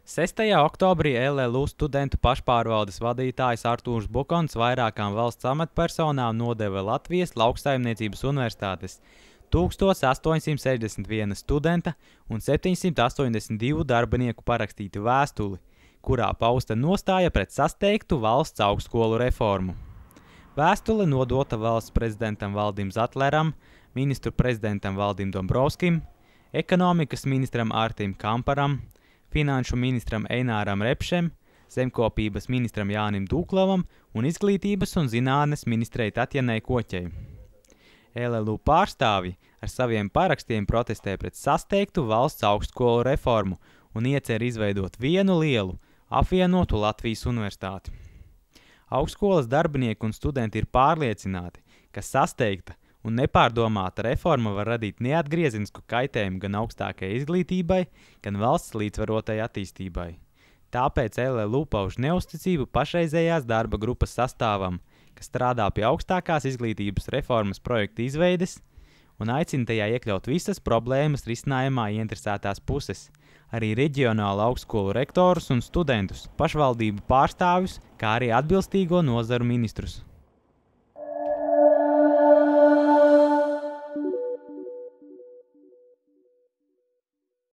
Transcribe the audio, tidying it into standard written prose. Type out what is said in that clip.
6. oktobrī LLU studentu pašpārvaldes vadītājs Artūrs Bukons vairākām valsts amatpersonām nodeva Latvijas Lauksaimniecības Universitātes 1861 studenta un 782 darbinieku parakstītu vēstuli, kurā pausta nostāja pret sasteigtu valsts augstskolu reformu. Vēstule nodota valsts prezidentam Valdim Zatleram, ministru prezidentam Valdim Dombrovskim, ekonomikas ministram Artim Kamparam, finanšu ministram Eināram Repšem, zemkopības ministram Jānim Dūklavam un izglītības un zinātnes ministrei Tatjanai Koķei. LLU pārstāvji ar saviem parakstiem protestē pret sasteigtu valsts augstskolu reformu un iecer izveidot vienu lielu, apvienotu Latvijas universitāti. Augstskolas darbinieki un studenti ir pārliecināti, ka sasteigta un nepārdomāta reforma var radīt neatgriezenisku kaitējumu gan augstākajai izglītībai, gan valsts līdzsvarotai attīstībai. Tāpēc LLU pauž neusticību pašreizējās darba grupas sastāvam, kas strādā pie augstākās izglītības reformas projekta izveides un aicina tajā iekļaut visas problēmas risinājumā ieinteresētās puses, arī reģionālu augstskolu rektorus un studentus, pašvaldību pārstāvjus, kā arī atbilstīgo nozaru ministrus.